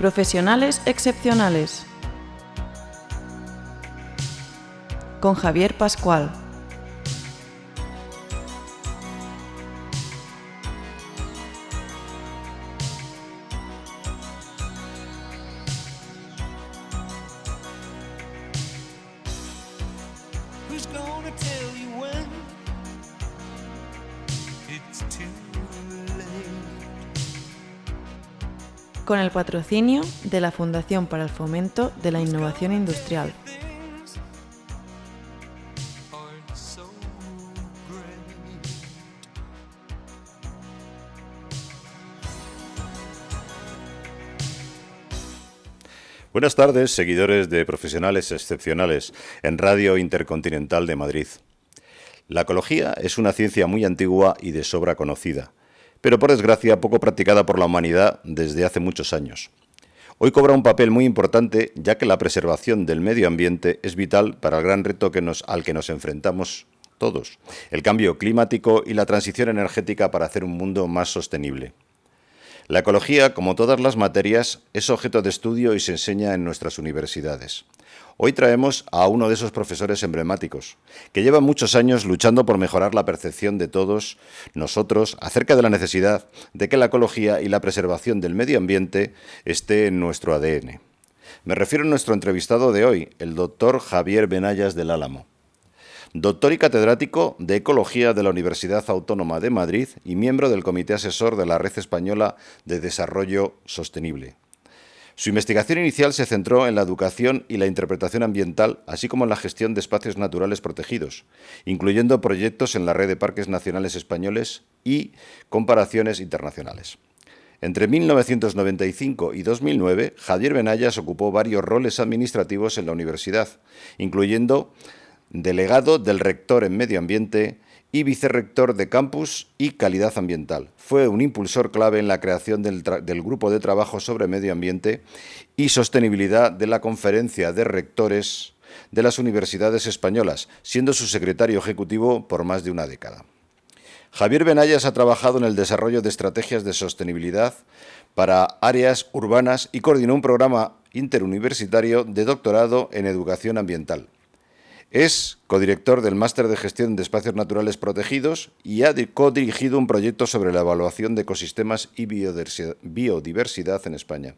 Profesionales excepcionales. Con Javier Pascual. Con el patrocinio de la Fundación para el Fomento de la Innovación Industrial. Buenas tardes, seguidores de Profesionales Excepcionales en Radio Intercontinental de Madrid. La ecología es una ciencia muy antigua y de sobra conocida, pero por desgracia poco practicada por la humanidad desde hace muchos años. Hoy cobra un papel muy importante, ya que la preservación del medio ambiente es vital para el gran reto al que nos enfrentamos todos, el cambio climático y la transición energética para hacer un mundo más sostenible. La ecología, como todas las materias, es objeto de estudio y se enseña en nuestras universidades. Hoy traemos a uno de esos profesores emblemáticos, que lleva muchos años luchando por mejorar la percepción de todos nosotros acerca de la necesidad de que la ecología y la preservación del medio ambiente esté en nuestro ADN. Me refiero a nuestro entrevistado de hoy, el doctor Javier Benayas del Álamo. Doctor y catedrático de Ecología de la Universidad Autónoma de Madrid y miembro del Comité Asesor de la Red Española de Desarrollo Sostenible. Su investigación inicial se centró en la educación y la interpretación ambiental, así como en la gestión de espacios naturales protegidos, incluyendo proyectos en la Red de Parques Nacionales Españoles y comparaciones internacionales. Entre 1995 y 2009, Javier Benayas ocupó varios roles administrativos en la universidad, incluyendo delegado del rector en Medio Ambiente y vicerrector de Campus y Calidad Ambiental. Fue un impulsor clave en la creación del Grupo de Trabajo sobre Medio Ambiente y Sostenibilidad de la Conferencia de Rectores de las Universidades Españolas, siendo su secretario ejecutivo por más de una década. Javier Benayas ha trabajado en el desarrollo de estrategias de sostenibilidad para áreas urbanas y coordinó un programa interuniversitario de doctorado en educación ambiental. Es codirector del Máster de Gestión de Espacios Naturales Protegidos y ha codirigido un proyecto sobre la evaluación de ecosistemas y biodiversidad en España.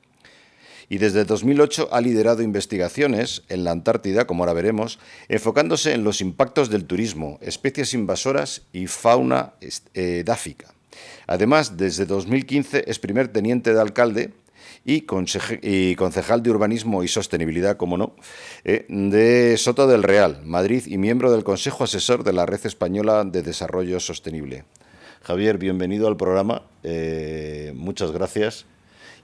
Y desde 2008 ha liderado investigaciones en la Antártida, como ahora veremos, enfocándose en los impactos del turismo, especies invasoras y fauna edáfica. Además, desde 2015 es primer teniente de alcalde y concejal de Urbanismo y Sostenibilidad, como no, de Soto del Real, Madrid, y miembro del Consejo Asesor de la Red Española de Desarrollo Sostenible. Javier, bienvenido al programa, muchas gracias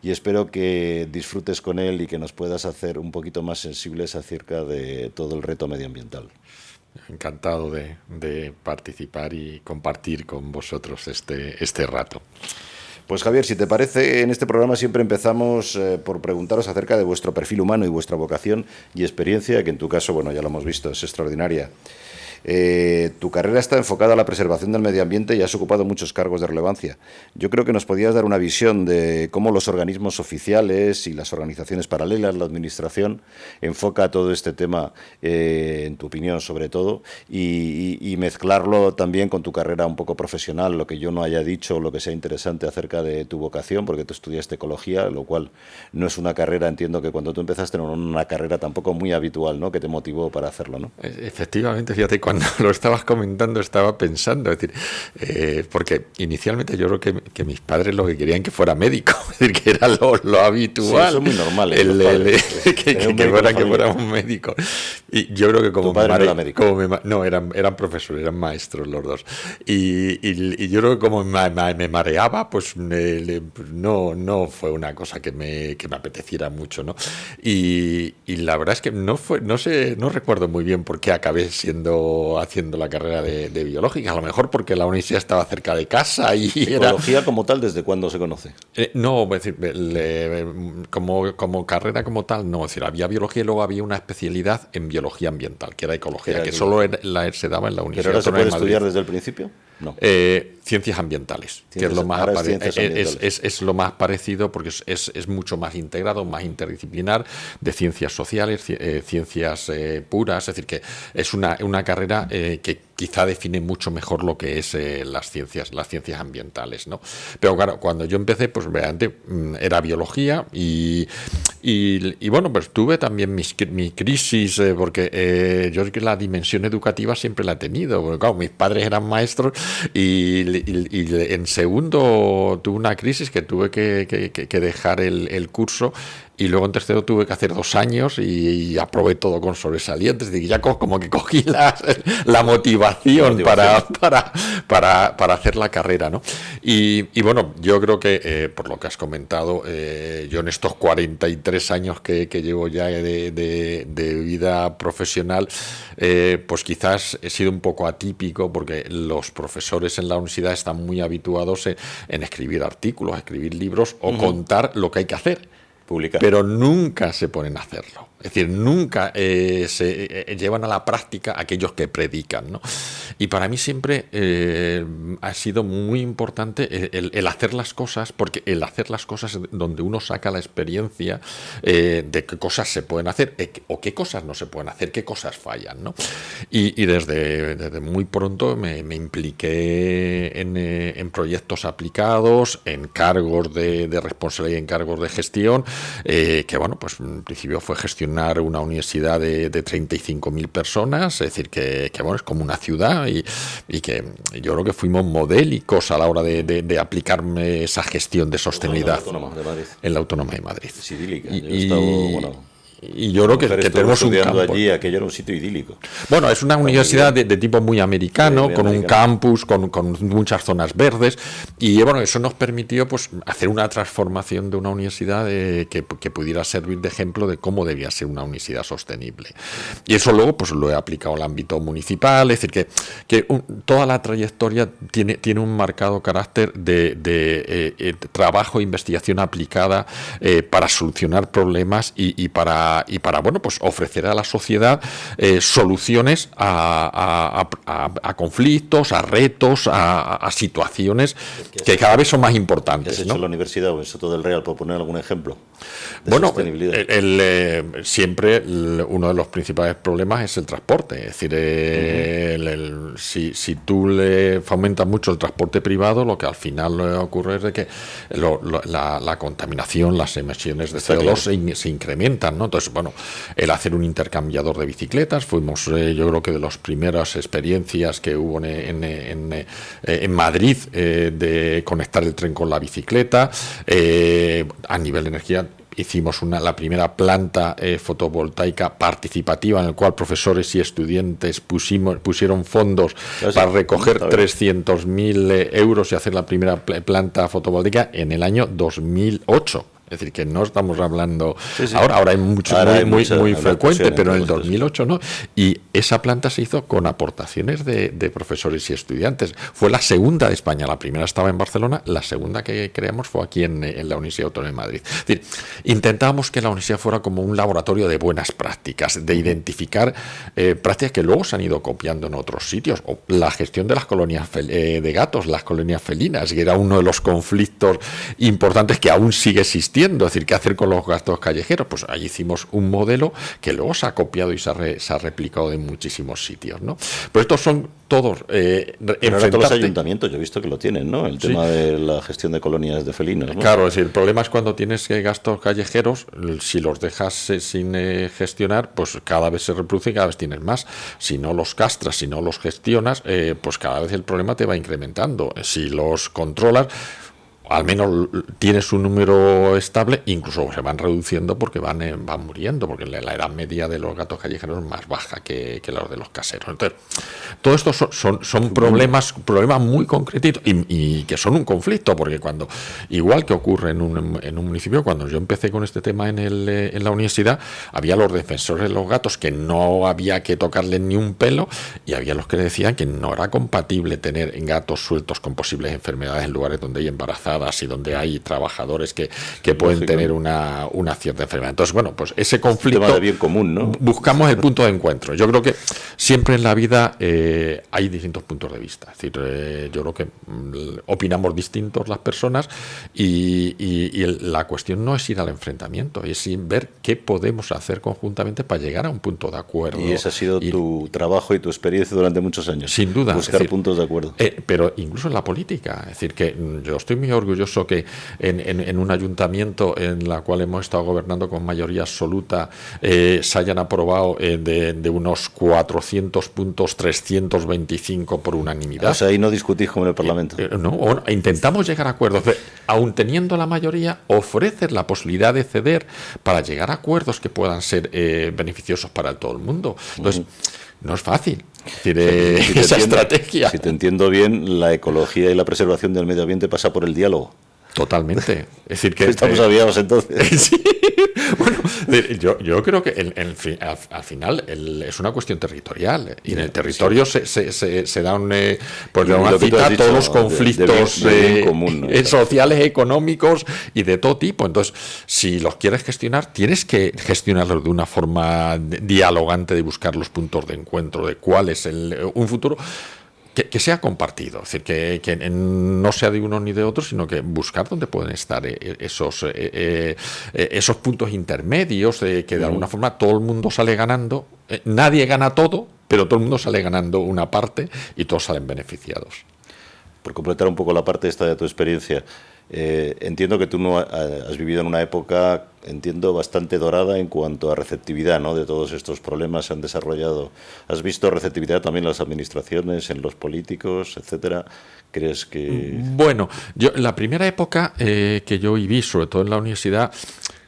y espero que disfrutes con él y que nos puedas hacer un poquito más sensibles acerca de todo el reto medioambiental. Encantado de participar y compartir con vosotros este rato. Pues Javier, si te parece, en este programa siempre empezamos por preguntaros acerca de vuestro perfil humano y vuestra vocación y experiencia, que en tu caso, bueno, ya lo hemos visto, es extraordinaria. Tu carrera está enfocada a la preservación del medio ambiente y has ocupado muchos cargos de relevancia. Yo creo que nos podías dar una visión de cómo los organismos oficiales y las organizaciones paralelas, la administración, enfoca todo este tema, en tu opinión sobre todo, y mezclarlo también con tu carrera un poco profesional, lo que yo no haya dicho, lo que sea interesante acerca de tu vocación, porque tú estudiaste ecología, lo cual no es una carrera, entiendo que cuando tú empezaste no era una carrera tampoco muy habitual, ¿no?, que te motivó para hacerlo, ¿no? Efectivamente, fíjate, cuando lo estabas comentando estaba pensando, es decir, porque inicialmente yo creo que mis padres lo que querían que fuera médico, es decir, que era lo habitual. Sí, eso es muy normal. Que fuera un médico. Y yo creo que como ¿Tu padre no era médico? No, eran profesores, eran maestros los dos. Y yo creo que como me mareaba, pues no fue una cosa que me apeteciera mucho, ¿no? Y la verdad es que no recuerdo muy bien por qué acabé siendo haciendo la carrera de biológica, a lo mejor porque la universidad estaba cerca de casa y ¿Ecología como tal desde cuándo se conoce? No, es decir, como carrera como tal, no, es decir, había biología y luego había una especialidad en biología ambiental, que era ecología, que solo se daba en la Universidad. ¿Pero ahora se puede de Madrid. estudiar desde el principio? No. Ciencias ambientales, que es lo más es lo más parecido porque es mucho más integrado, más interdisciplinar, de ciencias sociales, ciencias puras, es decir, que es una carrera que quizá define mucho mejor lo que es las ciencias ambientales, ¿no? Pero claro, cuando yo empecé, pues realmente era biología y bueno, pues tuve también mi crisis, porque yo creo que la dimensión educativa siempre la he tenido, porque claro, mis padres eran maestros y en segundo tuve una crisis que tuve que dejar el curso. Y luego en tercero tuve que hacer 2 años y aprobé todo con sobresalientes. Y ya como que cogí la motivación para hacer la carrera, ¿no? Y bueno, yo creo que por lo que has comentado, yo en estos 43 años que llevo ya de vida profesional, pues quizás he sido un poco atípico porque los profesores en la universidad están muy habituados en escribir artículos, escribir libros o contar lo que hay que hacer. Publicar. Pero nunca se ponen a hacerlo. Es decir, nunca se llevan a la práctica aquellos que predican, ¿no? Y para mí siempre ha sido muy importante el hacer las cosas, porque el hacer las cosas es donde uno saca la experiencia de qué cosas se pueden hacer o qué cosas no se pueden hacer, qué cosas fallan, ¿no? Y desde muy pronto me impliqué en proyectos aplicados, en cargos de responsabilidad y en cargos de gestión, que bueno, pues en principio fue gestionar una universidad de 35.000 personas, es decir, que bueno, es como una ciudad y que yo creo que fuimos modélicos a la hora de aplicarme esa gestión de sostenibilidad en la Autónoma de Madrid. Es idílica. Y yo creo que tenemos un campo. Allí, aquello era un sitio idílico. Bueno, es una universidad de tipo muy americano, muy americano. Un campus, con muchas zonas verdes, y bueno, eso nos permitió pues hacer una transformación de una universidad que pudiera servir de ejemplo de cómo debía ser una universidad sostenible. Y eso luego pues lo he aplicado al ámbito municipal, es decir, que toda la trayectoria tiene un marcado carácter de trabajo e investigación aplicada para solucionar problemas y para bueno, pues ofrecer a la sociedad soluciones a conflictos, a retos, a situaciones que cada vez son más importantes. ¿Qué has hecho en la universidad o en Soto del Real, por poner algún ejemplo? Bueno, siempre uno de los principales problemas es el transporte. Es decir, si tú le fomentas mucho el transporte privado, lo que al final ocurre es de que la contaminación, las emisiones de CO2 se incrementan, ¿no? Entonces, bueno, el hacer un intercambiador de bicicletas, fuimos yo creo que de las primeras experiencias que hubo en Madrid de conectar el tren con la bicicleta. A nivel de energía hicimos la primera planta fotovoltaica participativa en la cual profesores y estudiantes pusieron fondos para recoger 300.000 euros y hacer la primera planta fotovoltaica en el año 2008. Es decir, que no estamos hablando ahora hay mucho, muy frecuente, pero en el 2008 no. Y esa planta se hizo con aportaciones de profesores y estudiantes. Fue la segunda de España. La primera estaba en Barcelona, la segunda que creamos fue aquí en la Universidad Autónoma de Madrid. Es decir, intentábamos que la universidad fuera como un laboratorio de buenas prácticas, de identificar prácticas que luego se han ido copiando en otros sitios. O la gestión de las colonias de gatos, las colonias felinas, que era uno de los conflictos importantes que aún sigue existiendo. Es decir, ¿qué hacer con los gatos callejeros? Pues ahí hicimos un modelo que luego se ha copiado y se ha replicado en muchísimos sitios, ¿no? Pero estos son todos todos los ayuntamientos, yo he visto que lo tienen, ¿no? El tema de la gestión de colonias de felinos, ¿no? Claro, es decir, el problema es cuando tienes gastos callejeros, si los dejas sin gestionar, pues cada vez se reproduce y cada vez tienes más. Si no los castras, si no los gestionas, pues cada vez el problema te va incrementando. Si los controlas, al menos tienes un número estable, incluso se van reduciendo porque van muriendo, porque la edad media de los gatos callejeros es más baja que los de los caseros. Entonces, todo esto son problemas muy concretitos y que son un conflicto, porque igual que ocurre en un municipio, cuando yo empecé con este tema en la universidad, había los defensores de los gatos que no había que tocarles ni un pelo, y había los que decían que no era compatible tener gatos sueltos con posibles enfermedades en lugares donde hay embarazadas y donde hay trabajadores que pueden tener una cierta enfermedad. Entonces, bueno, pues ese conflicto, tema de bien común, ¿no? Buscamos el punto de encuentro. Yo creo que siempre en la vida hay distintos puntos de vista. Es decir, yo creo que opinamos distintos las personas y la cuestión no es ir al enfrentamiento, es ver qué podemos hacer conjuntamente para llegar a un punto de acuerdo. Y ese ha sido tu trabajo y tu experiencia durante muchos años. Sin duda. Buscar puntos de acuerdo. Pero incluso en la política. Es decir, que yo estoy muy orgulloso que en un ayuntamiento en la cual hemos estado gobernando con mayoría absoluta se hayan aprobado de unos 400 puntos 325 por unanimidad. O sea, ahí no discutís como en el Parlamento. No, intentamos llegar a acuerdos. Aun teniendo la mayoría, ofrecer la posibilidad de ceder para llegar a acuerdos que puedan ser beneficiosos para todo el mundo. Entonces, no es fácil. Es decir, esa estrategia. Si te entiendo bien, la ecología y la preservación del medio ambiente pasa por el diálogo. Totalmente. Es decir, que estamos aviados entonces. Sí. Bueno, yo creo que al final es una cuestión territorial, y en el territorio se dan pues de una cita todos los conflictos de común, ¿no? Sociales, económicos y de todo tipo. Entonces, si los quieres gestionar, tienes que gestionarlos de una forma dialogante, de buscar los puntos de encuentro de cuál es un futuro que sea compartido, es decir, que no sea de uno ni de otro, sino que buscar dónde pueden estar esos puntos intermedios, que de alguna forma todo el mundo sale ganando. Nadie gana todo, pero todo el mundo sale ganando una parte y todos salen beneficiados. Por completar un poco la parte esta de tu experiencia, entiendo que tú no has vivido en una época, bastante dorada en cuanto a receptividad, ¿no? De todos estos problemas se han desarrollado. ¿Has visto receptividad también en las administraciones, en los políticos, etcétera? ¿Crees que...? Bueno, la primera época que yo viví, sobre todo en la universidad,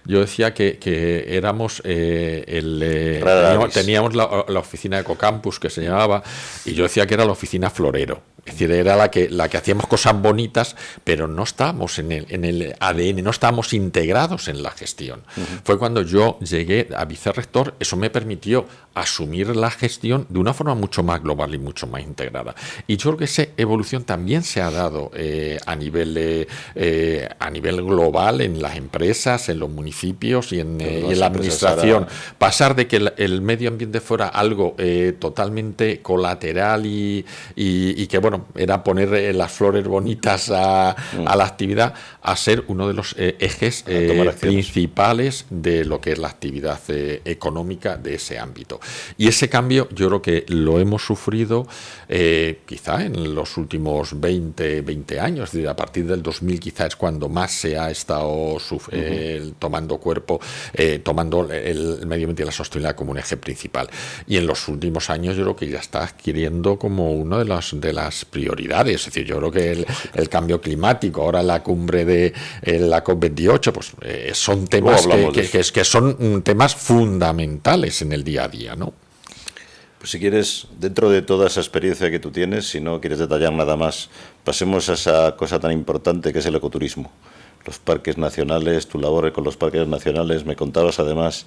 yo decía que éramos teníamos la oficina de Ecocampus, que se llamaba, y yo decía que era la oficina florero. Es decir, era la que hacíamos cosas bonitas, pero no estábamos en el ADN, no estábamos integrados en la gestión. Fue cuando yo llegué a vicerrector, eso me permitió asumir la gestión de una forma mucho más global y mucho más integrada. Y yo creo que esa evolución también se ha dado a nivel global en las empresas, en los municipios y en la administración. Pasar de que el medio ambiente fuera algo totalmente colateral y que, bueno, era poner las flores bonitas a la actividad, a ser uno de los ejes principales de lo que es la actividad económica de ese ámbito. Y ese cambio yo creo que lo hemos sufrido quizá en los últimos 20 años, es decir, a partir del 2000 quizá es cuando más se ha estado tomando cuerpo, tomando el medio ambiente y la sostenibilidad como un eje principal. Y en los últimos años yo creo que ya está adquiriendo como una de las prioridades. Es decir, yo creo que el cambio climático, ahora la cumbre de la COP28, pues son temas que son temas fundamentales en el día a día, ¿no? Pues si quieres, dentro de toda esa experiencia que tú tienes, si no quieres detallar nada más, pasemos a esa cosa tan importante que es el ecoturismo. Los parques nacionales, tu labor con los parques nacionales, me contabas además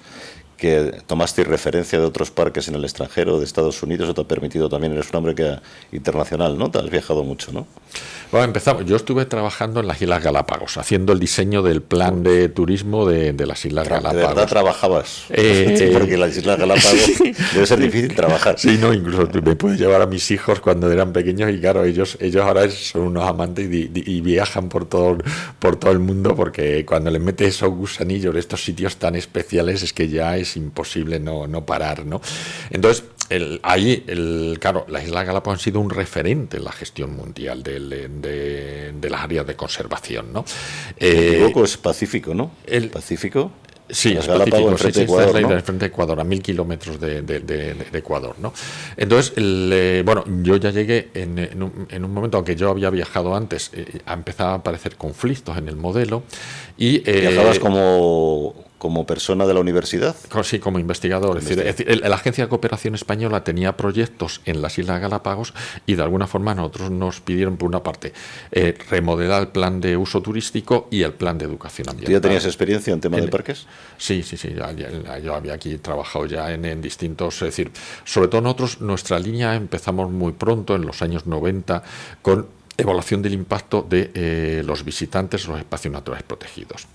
que tomaste referencia de otros parques en el extranjero, de Estados Unidos, eso te ha permitido también, eres un hombre internacional, ¿no? Te has viajado mucho, ¿no? Bueno, empezamos. Yo estuve trabajando en las Islas Galápagos, haciendo el diseño del plan de turismo de las Islas Galápagos. ¿De verdad trabajabas? Porque en las Islas Galápagos debe ser difícil trabajar. Sí, no, incluso me pude llevar a mis hijos cuando eran pequeños y claro, ellos ahora son unos amantes y viajan por todo el mundo, porque cuando les metes esos gusanillos de estos sitios tan especiales es que ya es imposible no parar, ¿no? Entonces, claro, las Islas Galápagos han sido un referente en la gestión mundial de las áreas de conservación, ¿no? Me equivoco, es Pacífico, ¿no? ¿El Pacífico? Sí, Las específico, Galápagos enfrente de Ecuador, esta es la ¿no? isla enfrente de Ecuador, a 1000 kilómetros de Ecuador, ¿no? Entonces, bueno, yo ya llegué en un momento, aunque yo había viajado antes, empezaban a aparecer conflictos en el modelo y... ¿Viajabas como persona de la universidad? Sí, como investigador. Es decir, la Agencia de Cooperación Española tenía proyectos en las Islas Galápagos y de alguna forma nosotros nos pidieron, por una parte, remodelar el plan de uso turístico y el plan de educación ambiental. ¿Tú ya tenías experiencia en tema de parques? Sí. Yo había aquí trabajado ya en distintos... Es decir, sobre todo nosotros, nuestra línea empezamos muy pronto, en los años 90, con evaluación del impacto de los visitantes en los espacios naturales protegidos.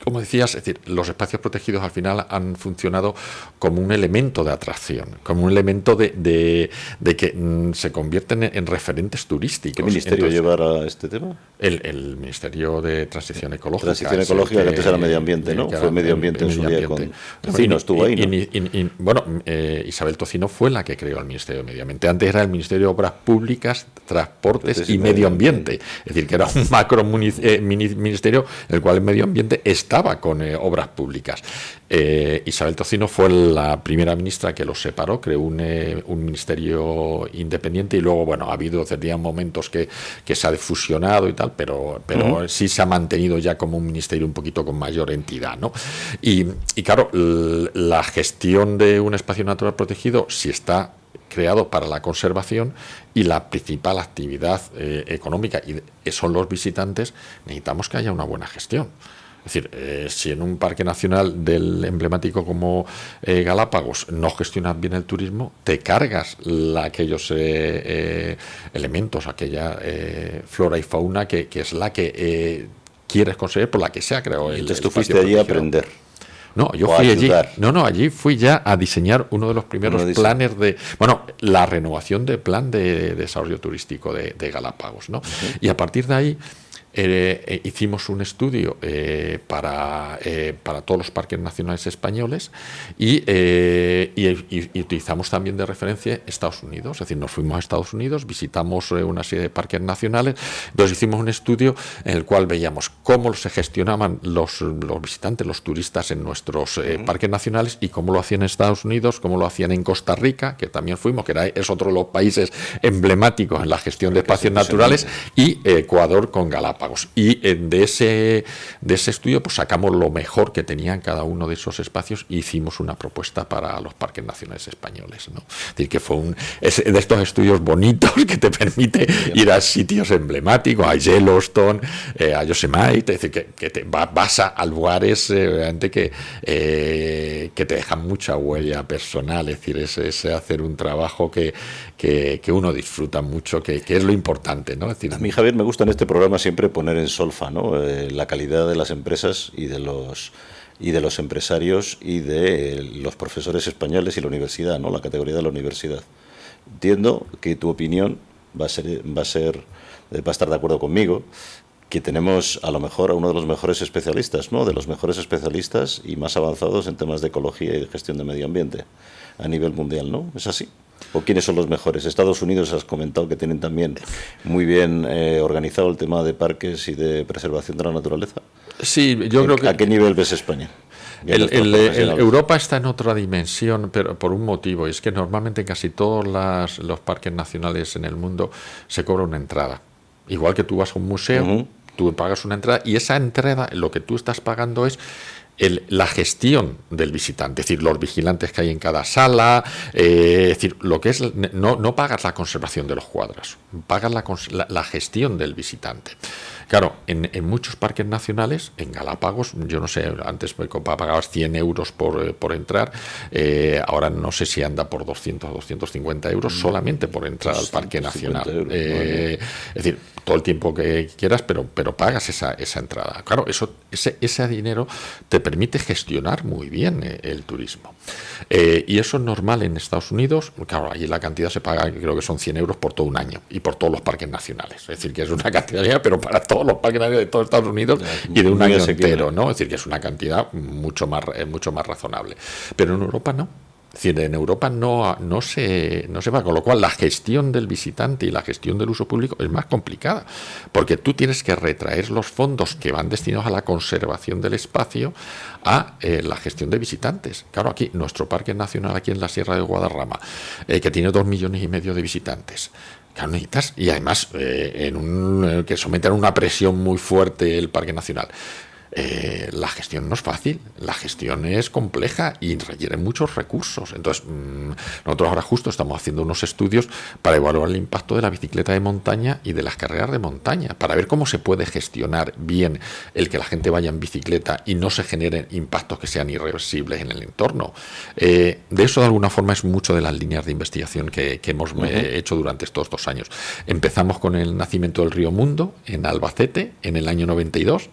Como decías, es decir, los espacios protegidos al final han funcionado como un elemento de atracción, como un elemento de que se convierten en referentes turísticos. ¿Qué ministerio llevará este tema? El Ministerio de Transición Ecológica. Transición Ecológica, que antes era Medio Ambiente, ¿no? Fue Medio Ambiente en su día con Tocino, estuvo ahí, ¿no? Bueno, Isabel Tocino fue la que creó el Ministerio de Medio Ambiente. Antes era el Ministerio de Obras Públicas, Transportes y Medio Ambiente. Es decir, que era un macro ministerio, el cual el Medio Ambiente estaba con obras públicas. Isabel Tocino fue la primera ministra que los separó, creó un ministerio independiente y luego, bueno, ha habido momentos que se ha fusionado y tal, pero sí se ha mantenido ya como un ministerio un poquito con mayor entidad, ¿no? Y claro, la gestión de un espacio natural protegido, si está creado para la conservación y la principal actividad económica, y son los visitantes, necesitamos que haya una buena gestión. Es decir, si en un parque nacional del emblemático como Galápagos no gestionas bien el turismo, te cargas aquellos elementos, aquella flora y fauna que es la que quieres conseguir, por la que se ha creado el Entonces tú fuiste allí a aprender. No, yo fui allí. Allí fui ya a diseñar uno de los primeros planes la renovación del plan de desarrollo turístico de Galápagos, ¿no? Y a partir de ahí hicimos un estudio para todos los parques nacionales españoles y utilizamos también de referencia Estados Unidos. Es decir, nos fuimos a Estados Unidos, visitamos una serie de parques nacionales, entonces hicimos un estudio en el cual veíamos cómo se gestionaban los visitantes, los turistas en nuestros parques nacionales y cómo lo hacían en Estados Unidos, cómo lo hacían en Costa Rica, que también fuimos, es otro de los países emblemáticos en la gestión de espacios naturales, y Ecuador con Galápagos. Y de ese estudio pues sacamos lo mejor que tenían cada uno de esos espacios y hicimos una propuesta para los parques nacionales españoles, ¿no? Es decir, que fue de estos estudios bonitos que te permite ir a sitios emblemáticos, a Yellowstone, a Yosemite, es decir, que vas a lugares realmente que te dejan mucha huella personal. Es decir, es hacer un trabajo que uno disfruta mucho, que es lo importante, ¿no? Es decir, a mí, Javier, me gusta en este programa siempre poner en solfa, ¿no? La calidad de las empresas y de los empresarios y de los profesores españoles y la universidad, ¿no? La categoría de la universidad. Entiendo que tu opinión va a estar de acuerdo conmigo, que tenemos a lo mejor a uno de los mejores especialistas, ¿no? De los mejores especialistas y más avanzados en temas de ecología y de gestión de medio ambiente a nivel mundial, ¿no? ¿Es así? ¿O quiénes son los mejores? Estados Unidos has comentado que tienen también muy bien organizado el tema de parques y de preservación de la naturaleza. Sí, yo creo que... ¿A qué nivel ves España? Europa está en otra dimensión, pero por un motivo, y es que normalmente en casi todos los parques nacionales en el mundo se cobra una entrada. Igual que tú vas a un museo, tú pagas una entrada, y esa entrada, lo que tú estás pagando es la gestión del visitante, es decir, los vigilantes que hay en cada sala, es decir, lo que es, no pagas la conservación de los cuadros, pagas la gestión del visitante. Claro, en muchos parques nacionales, en Galápagos, yo no sé, antes pagabas 100 euros por entrar, ahora no sé si anda por 200 o 250 euros solamente por entrar al parque nacional. Es decir, todo el tiempo que quieras, pero pagas esa entrada. Claro, ese dinero te permite gestionar muy bien el turismo. Y eso es normal en Estados Unidos. Claro, allí la cantidad se paga, creo que son 100 euros por todo un año y por todos los parques nacionales. Es decir, que es una cantidad, pero para todos los parques nacionales de todos Estados Unidos y de un año entero, ¿no? Es decir, que es una cantidad mucho más razonable. Pero en Europa no. Es decir, en Europa no se va, con lo cual la gestión del visitante y la gestión del uso público es más complicada, porque tú tienes que retraer los fondos que van destinados a la conservación del espacio a la gestión de visitantes. Claro, aquí, nuestro Parque Nacional aquí en la Sierra de Guadarrama, que tiene 2,5 millones de visitantes, claro, necesitas, y además que someten a una presión muy fuerte el Parque Nacional. La gestión no es fácil, la gestión es compleja y requiere muchos recursos. Entonces, nosotros ahora justo estamos haciendo unos estudios para evaluar el impacto de la bicicleta de montaña y de las carreras de montaña, para ver cómo se puede gestionar bien el que la gente vaya en bicicleta y no se generen impactos que sean irreversibles en el entorno. De eso, de alguna forma, es mucho de las líneas de investigación que hemos hecho durante estos 2 años. Empezamos con el nacimiento del río Mundo en Albacete en el año 92,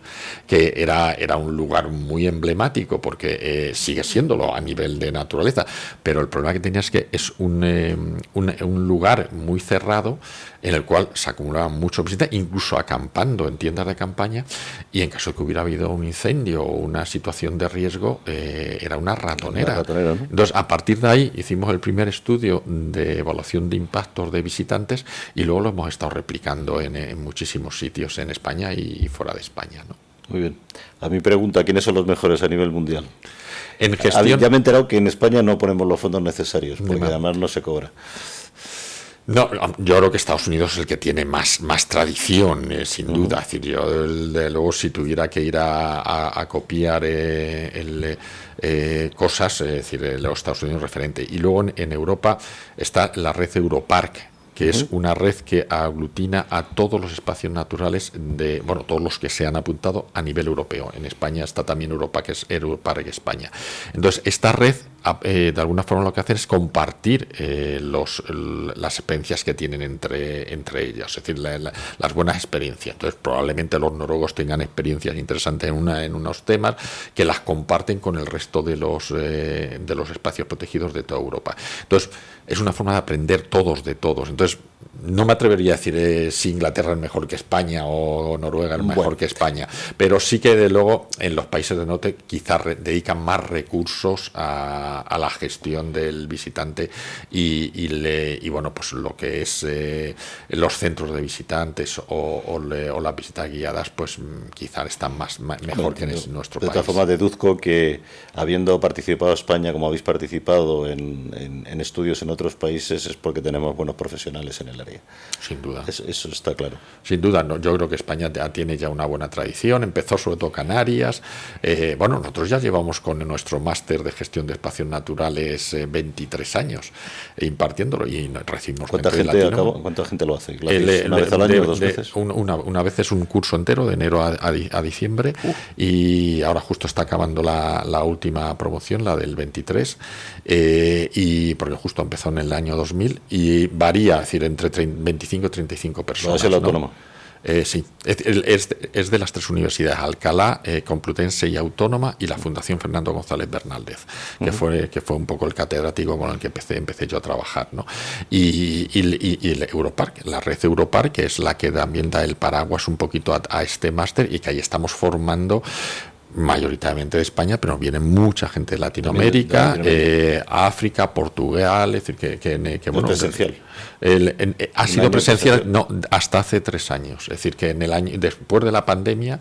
que era un lugar muy emblemático porque sigue siéndolo a nivel de naturaleza, pero el problema que tenía es que es un lugar muy cerrado en el cual se acumulaban muchos visitantes, incluso acampando en tiendas de campaña, y en caso de que hubiera habido un incendio o una situación de riesgo, era una ratonera. ¿No? Entonces, a partir de ahí hicimos el primer estudio de evaluación de impactos de visitantes y luego lo hemos estado replicando en muchísimos sitios en España y fuera de España, ¿no? Muy bien. A mi pregunta, ¿quiénes son los mejores a nivel mundial? En gestión... Ya me he enterado que en España no ponemos los fondos necesarios, porque además no se cobra. No, yo creo que Estados Unidos es el que tiene más tradición, sin duda. Es decir, yo, luego, si tuviera que ir a copiar cosas, es decir, los Estados Unidos referente. Y luego en Europa está la red Europark, que es una red que aglutina a todos los espacios naturales todos los que se han apuntado a nivel europeo. En España está también Europa, que es Europark España. Entonces, esta red, de alguna forma, lo que hace es compartir las experiencias que tienen entre ellas, es decir, las buenas experiencias. Entonces, probablemente los noruegos tengan experiencias interesantes en unos temas que las comparten con el resto de los espacios protegidos de toda Europa. Entonces, es una forma de aprender todos de todos. Entonces, no me atrevería a decir si Inglaterra es mejor que España o Noruega es mejor que España, pero sí que, de luego, en los países del norte quizás dedican más recursos a la gestión del visitante y bueno, pues lo que es los centros de visitantes o las visitas guiadas, pues quizás están mejor que en nuestro país. De todas formas, deduzco que, habiendo participado España como habéis participado en estudios en otros países, es porque tenemos buenos profesionales en el área. Sin duda. Eso está claro. Sin duda, no, yo creo que España tiene ya una buena tradición. Empezó sobre todo Canarias. Nosotros ya llevamos con nuestro máster de gestión de espacios naturales 23 años impartiéndolo y recibimos ¿Cuánta gente lo hace? ¿Una vez al año o 2 veces? Una vez es un curso entero, de enero a diciembre, y ahora justo está acabando la última promoción, la del 23, y porque justo empezó en el año 2000 y varía, es decir, entre 25 y 35 personas. ¿Es el autónomo? Sí, es de las 3 universidades, Alcalá, Complutense y Autónoma, y la Fundación Fernando González Bernaldez, que fue un poco el catedrático con el que empecé yo a trabajar, ¿no? Y el Europark, la red Europark, que es la que también da el paraguas un poquito a este máster, y que ahí estamos formando mayoritariamente de España, pero viene mucha gente de Latinoamérica, África, Portugal, es decir, que bueno, presencial. Ha sido presencial, no, hasta hace 3 años. Es decir, que después de la pandemia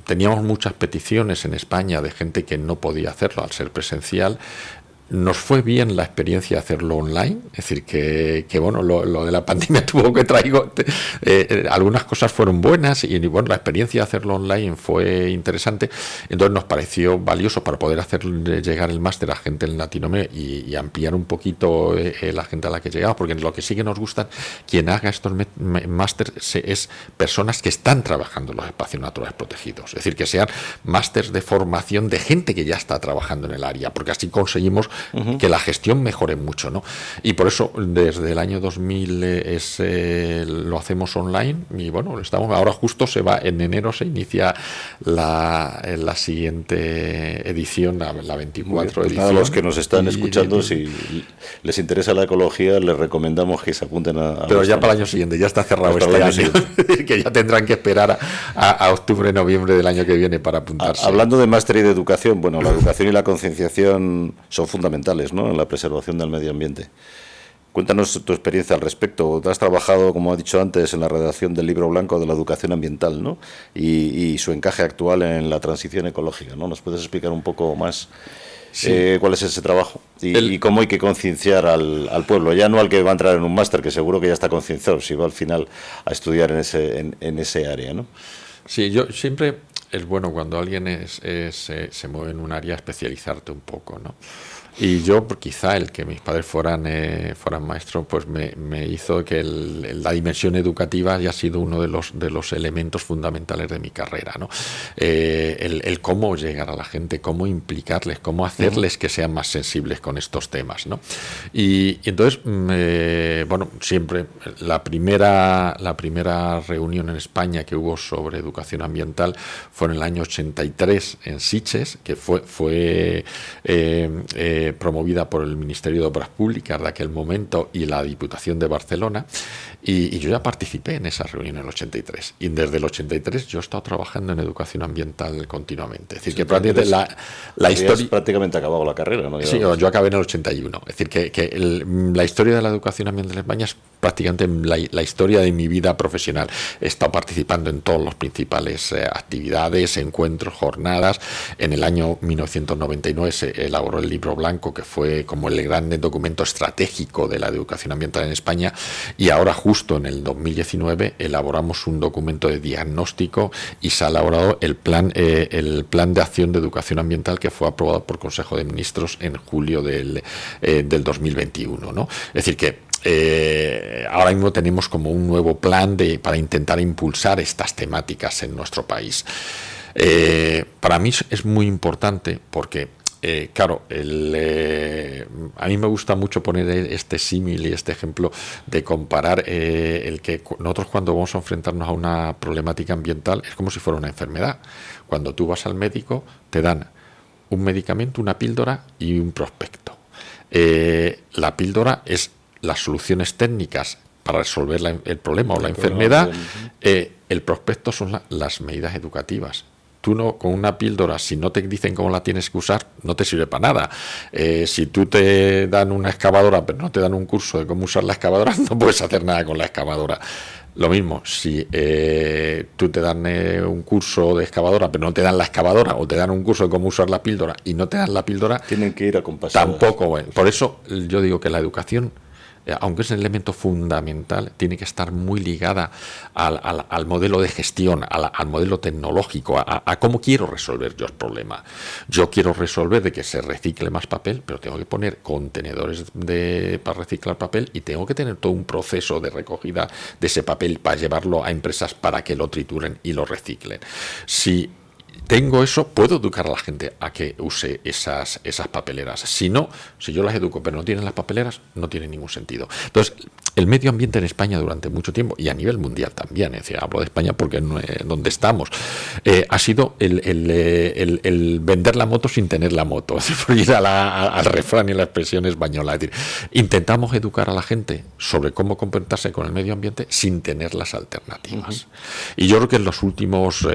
teníamos muchas peticiones en España de gente que no podía hacerlo al ser presencial. Nos fue bien la experiencia de hacerlo online, es decir, que bueno, lo de la pandemia tuvo que algunas cosas fueron buenas y bueno, la experiencia de hacerlo online fue interesante. Entonces nos pareció valioso para poder hacer llegar el máster a gente en Latinoamérica y ampliar un poquito la gente a la que llegamos, porque lo que sí que nos gusta, quien haga estos másters es personas que están trabajando en los espacios naturales protegidos, es decir, que sean másters de formación de gente que ya está trabajando en el área, porque así conseguimos que la gestión mejore mucho, ¿no? Y por eso desde el año 2000 lo hacemos online, y bueno, ahora justo en enero se inicia la siguiente edición, la 24 edición. A los que nos están escuchando, si les interesa la ecología, les recomendamos que se apunten pero ya para el año siguiente, ya está cerrado este año, que ya tendrán que esperar a octubre, noviembre del año que viene para apuntarse. Hablando de máster y de educación, bueno, la educación y la concienciación son fundamentales fundamentales, ¿no?, en la preservación del medio ambiente. Cuéntanos tu experiencia al respecto. Tú has trabajado, como he dicho antes, en la redacción del Libro Blanco de la Educación Ambiental, ¿no?, y su encaje actual en la transición ecológica, ¿no? ¿Nos puedes explicar un poco más cuál es ese trabajo y cómo hay que concienciar al pueblo? Ya no al que va a entrar en un máster, que seguro que ya está concienciado, si va al final a estudiar en ese área, ¿no? Sí, yo siempre es bueno cuando alguien se mueve en un área especializarte un poco, ¿no? Y yo, quizá el que mis padres fueran maestros, pues me hizo que la dimensión educativa haya sido uno de los elementos fundamentales de mi carrera, ¿no? El cómo llegar a la gente, cómo implicarles, cómo hacerles que sean más sensibles con estos temas, ¿no? Y entonces, bueno, siempre la primera reunión en España que hubo sobre educación ambiental fue en el año 83 en Sitges, que fue promovida por el Ministerio de Obras Públicas de aquel momento y la Diputación de Barcelona, y yo ya participé en esa reunión en el 83, y desde el 83 yo he estado trabajando en educación ambiental continuamente. Es decir, que prácticamente la historia... prácticamente acabado la carrera, ¿no? Sí, yo acabé en el 81. Es decir, que la historia de la educación ambiental en España es prácticamente la historia de mi vida profesional. He estado participando en todas las principales actividades, encuentros, jornadas. En el año 1999 se elaboró el Libro Blanco, que fue como el gran documento estratégico de la educación ambiental en España, y ahora justo en el 2019 elaboramos un documento de diagnóstico y se ha elaborado el plan de acción de educación ambiental, que fue aprobado por Consejo de Ministros en julio del 2021, ¿no? Es decir que ahora mismo tenemos como un nuevo plan para intentar impulsar estas temáticas en nuestro país. Para mí es muy importante porque claro, a mí me gusta mucho poner este símil y este ejemplo de comparar el que nosotros, cuando vamos a enfrentarnos a una problemática ambiental, es como si fuera una enfermedad. Cuando tú vas al médico, te dan un medicamento, una píldora y un prospecto. La píldora es las soluciones técnicas para resolver el problema o la enfermedad. El prospecto son las medidas educativas. Tú no, con una píldora, si no te dicen cómo la tienes que usar, no te sirve para nada. Si tú te dan una excavadora, pero no te dan un curso de cómo usar la excavadora, no puedes hacer nada con la excavadora. Lo mismo, si tú te dan un curso de excavadora, pero no te dan la excavadora, o te dan un curso de cómo usar la píldora y no te dan la píldora, tienen que ir acompasadas. Tampoco. Por eso yo digo que la educación, aunque es un elemento fundamental, tiene que estar muy ligada al modelo de gestión, al modelo tecnológico, a cómo quiero resolver yo el problema. Yo quiero resolver de que se recicle más papel, pero tengo que poner contenedores para reciclar papel, y tengo que tener todo un proceso de recogida de ese papel para llevarlo a empresas para que lo trituren y lo reciclen. Si tengo eso, puedo educar a la gente a que use esas papeleras. Si yo las educo pero no tienen las papeleras, no tiene ningún sentido. Entonces, el medio ambiente en España durante mucho tiempo, y a nivel mundial también, es decir, hablo de España porque es donde estamos, ha sido el vender la moto sin tener la moto, por ir al refrán y la expresión española. Es decir, intentamos educar a la gente sobre cómo comportarse con el medio ambiente sin tener las alternativas. Y yo creo que en los últimos,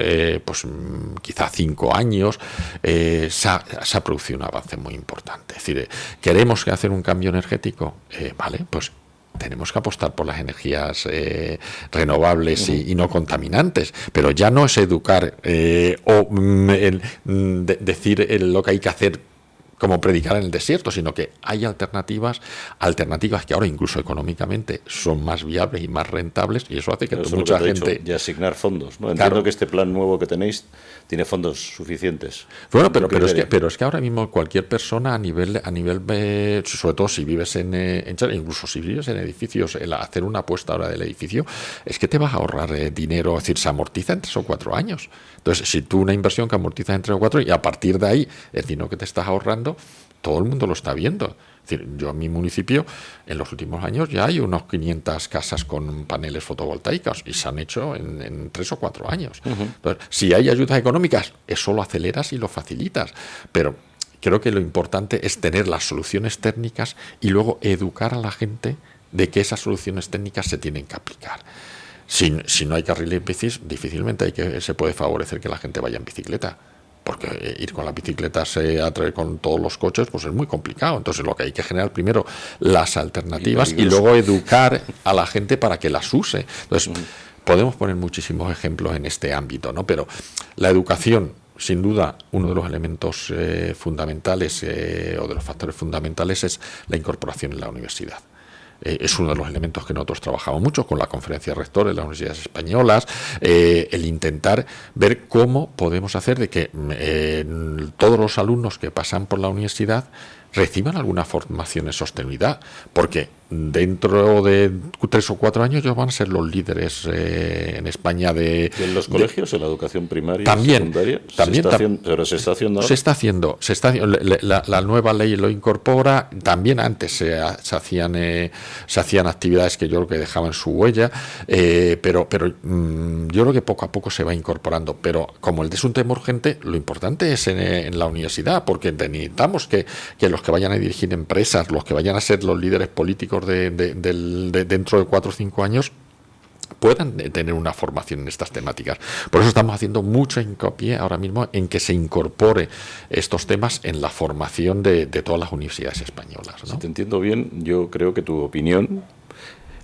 quizá 5 años, se ha producido un avance muy importante. Es decir, ¿queremos hacer un cambio energético? Vale, pues tenemos que apostar por las energías renovables y no contaminantes, pero ya no es educar decir lo que hay que hacer como predicar en el desierto, sino que hay alternativas que ahora incluso económicamente son más viables y más rentables, y eso hace que mucha gente... Y asignar fondos, ¿no? Entiendo que este plan nuevo que tenéis tiene fondos suficientes. Bueno, pero es que ahora mismo cualquier persona a nivel sobre todo si vives incluso si vives en edificios, el hacer una apuesta ahora del edificio, es que te vas a ahorrar dinero, es decir, se amortiza en 3 o 4 años. Entonces, si tú una inversión que amortiza en 3 o 4, y a partir de ahí el dinero que te estás ahorrando, todo el mundo lo está viendo. Es decir, yo en mi municipio, en los últimos años ya hay unos 500 casas con paneles fotovoltaicos, y se han hecho en 3 o 4 años. Entonces, si hay ayudas económicas, eso lo aceleras y lo facilitas. Pero creo que lo importante es tener las soluciones técnicas y luego educar a la gente de que esas soluciones técnicas se tienen que aplicar. Si no hay carriles bicis, difícilmente se puede favorecer que la gente vaya en bicicleta. porque ir con las bicicletas con todos los coches pues es muy complicado. Entonces lo que hay que generar primero las alternativas y luego educar a la gente para que las use. Entonces podemos poner muchísimos ejemplos en este ámbito, ¿no? Pero la educación, sin duda, uno de los elementos fundamentales o de los factores fundamentales es la incorporación en la universidad. Es uno de los elementos que nosotros trabajamos mucho con la conferencia de rectores de las universidades españolas, el intentar ver cómo podemos hacer de que todos los alumnos que pasan por la universidad reciban alguna formación en sostenibilidad, porque dentro de 3 o 4 años ellos van a ser los líderes en España de... ¿Y en los colegios, en la educación primaria también, y secundaria? Pero se está haciendo ahora. Se está haciendo. La nueva ley lo incorpora. También antes se hacían actividades que yo creo que dejaban su huella, pero yo creo que poco a poco se va incorporando. Pero como es un tema urgente, lo importante es en la universidad, porque necesitamos que los que vayan a dirigir empresas, los que vayan a ser los líderes políticos de dentro de 4 o 5 años puedan tener una formación en estas temáticas. Por eso estamos haciendo mucho hincapié ahora mismo en que se incorpore estos temas en la formación de todas las universidades españolas, ¿no? Si te entiendo bien, yo creo que tu opinión,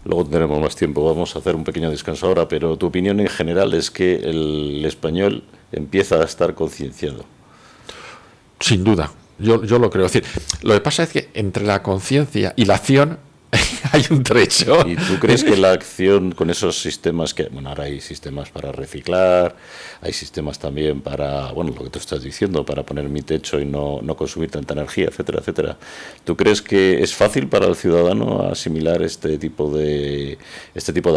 luego tendremos más tiempo, vamos a hacer un pequeño descanso ahora, pero tu opinión en general es que el español empieza a estar concienciado. Sin duda. Yo lo creo. Es decir, lo que pasa es que entre la conciencia y la acción hay un trecho. ¿Y tú crees que la acción con esos sistemas ahora hay sistemas para reciclar, hay sistemas también para, lo que tú estás diciendo, para poner mi techo y no consumir tanta energía, etcétera, etcétera? ¿Tú crees que es fácil para el ciudadano asimilar este tipo de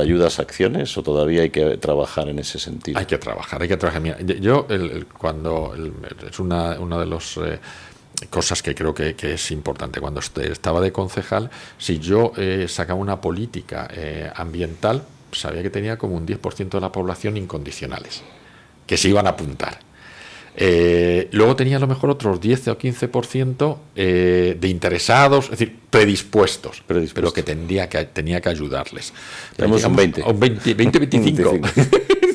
ayudas, acciones, o todavía hay que trabajar en ese sentido? Hay que trabajar. Mira, yo es una de los cosas que creo que es importante. Cuando estaba de concejal, si yo sacaba una política ambiental, sabía que tenía como un 10% de la población incondicionales, que se iban a apuntar. Luego tenía a lo mejor otros 10 o 15% de interesados, es decir, predispuestos, pero que tenía que ayudarles. Tenemos un 20. Un 25.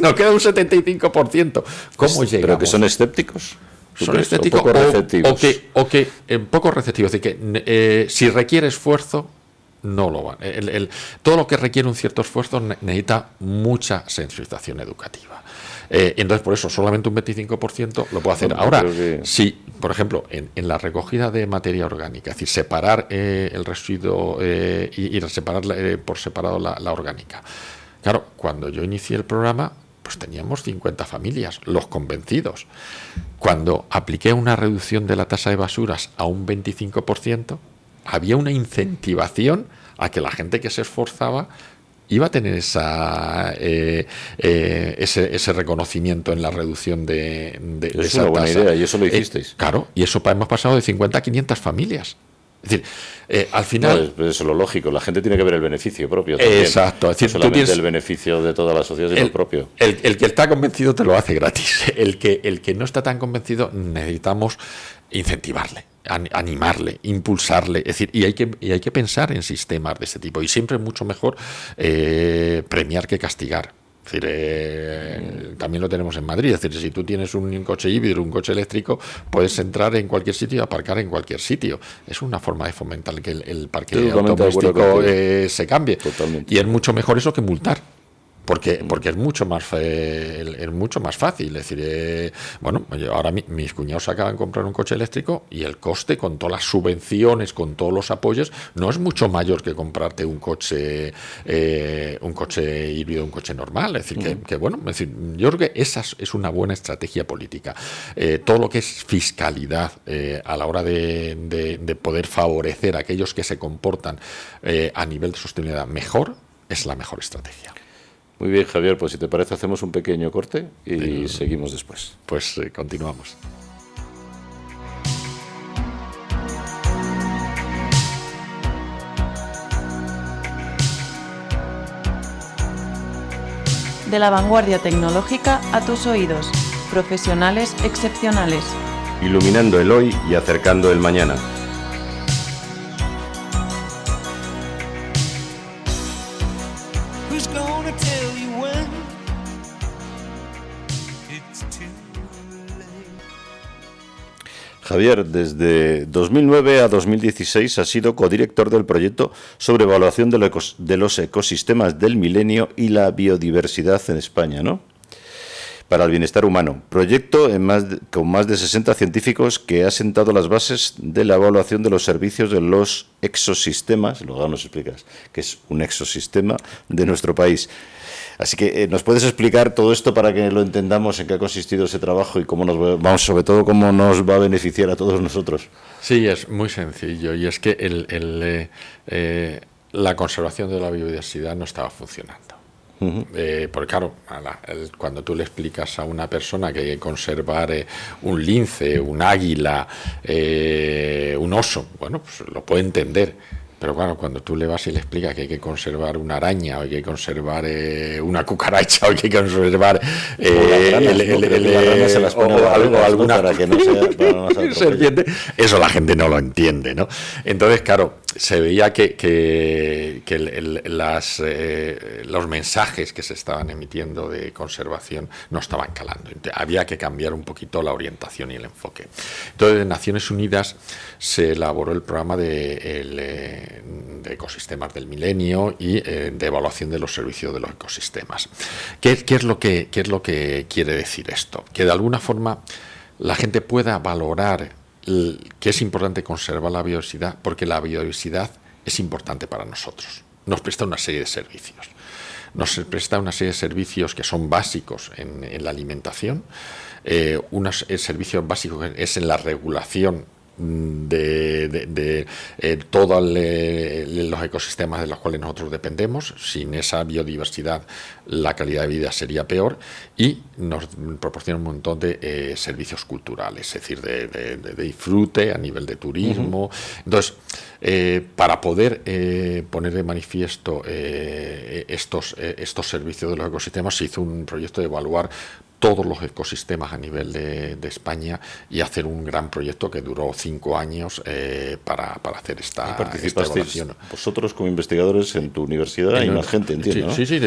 Nos queda un 75%. ¿Cómo llegamos? ¿Pero que son escépticos? Son estéticos poco receptivos. o que poco receptivos. Es decir, que si requiere esfuerzo, no lo van. Todo lo que requiere un cierto esfuerzo necesita mucha sensibilización educativa. Entonces, por eso, solamente un 25% lo puede hacer. Ahora, si, por ejemplo, en la recogida de materia orgánica, es decir, separar el residuo y separar por separado la orgánica. Claro, cuando yo inicié el programa, pues teníamos 50 familias, los convencidos. Cuando apliqué una reducción de la tasa de basuras a un 25%, había una incentivación a que la gente que se esforzaba iba a tener ese reconocimiento en la reducción de esa tasa. Es una buena idea, y eso lo hicisteis. Claro, y eso hemos pasado de 50 a 500 familias. Es decir, al final... No, es lo lógico, la gente tiene que ver el beneficio propio también. Exacto. Es decir, no solamente el beneficio de toda la sociedad, sino el propio. El que está convencido te lo hace gratis. El que no está tan convencido, necesitamos incentivarle, animarle, impulsarle. Es decir, y hay que pensar en sistemas de este tipo. Y siempre es mucho mejor premiar que castigar. Es decir, también lo tenemos en Madrid. Es decir, si tú tienes un coche híbrido, un coche eléctrico, puedes entrar en cualquier sitio y aparcar en cualquier sitio. Es una forma de fomentar que el parque automovilístico se cambie. Totalmente. Y es mucho mejor eso que multar. Porque es mucho más fácil. Es decir, ahora mis cuñados acaban de comprar un coche eléctrico y el coste, con todas las subvenciones, con todos los apoyos, no es mucho mayor que comprarte un coche híbrido, un coche normal. Es decir, yo creo que esa es una buena estrategia política. Todo lo que es fiscalidad a la hora de poder favorecer a aquellos que se comportan a nivel de sostenibilidad mejor, es la mejor estrategia. Muy bien, Javier, pues si te parece hacemos un pequeño corte y seguimos después. Pues continuamos. De la vanguardia tecnológica a tus oídos. Profesionales excepcionales. Iluminando el hoy y acercando el mañana. Javier, desde 2009 a 2016 ha sido codirector del proyecto sobre evaluación de los ecosistemas del milenio y la biodiversidad en España, ¿no? Para el bienestar humano. Proyecto con más de 60 científicos que ha sentado las bases de la evaluación de los servicios de los exosistemas, luego nos explicas qué es un exosistema de nuestro país. Así que ¿nos puedes explicar todo esto para que lo entendamos, en qué ha consistido ese trabajo y sobre todo cómo nos va a beneficiar a todos nosotros? Sí, es muy sencillo, y es que la conservación de la biodiversidad no estaba funcionando. Porque claro, cuando tú le explicas a una persona que hay que conservar un lince, un águila, un oso, bueno, pues lo puede entender. Pero claro, cuando tú le vas y le explicas que hay que conservar una araña, o hay que conservar una cucaracha, o hay que conservar alguna para que no sea serpiente, eso la gente no lo entiende, ¿no? Entonces, claro, se veía que los mensajes que se estaban emitiendo de conservación no estaban calando. Había que cambiar un poquito la orientación y el enfoque. Entonces, en Naciones Unidas se elaboró el programa de ecosistemas del milenio y de evaluación de los servicios de los ecosistemas. ¿Qué es lo que quiere decir esto? Que de alguna forma la gente pueda valorar que es importante conservar la biodiversidad, porque la biodiversidad es importante para nosotros. Nos presta una serie de servicios. Nos presta una serie de servicios que son básicos en la alimentación. Unos servicios básicos es en la regulación de todos los ecosistemas de los cuales nosotros dependemos. Sin esa biodiversidad la calidad de vida sería peor, y nos proporciona un montón de servicios culturales, es decir, de disfrute a nivel de turismo. Entonces, para poder poner de manifiesto estos servicios de los ecosistemas, se hizo un proyecto de evaluar todos los ecosistemas a nivel de España y hacer un gran proyecto que duró 5 años para hacer esta evaluación. Vosotros como investigadores en tu universidad y más gente, entiendo, sí, ¿no? Sí,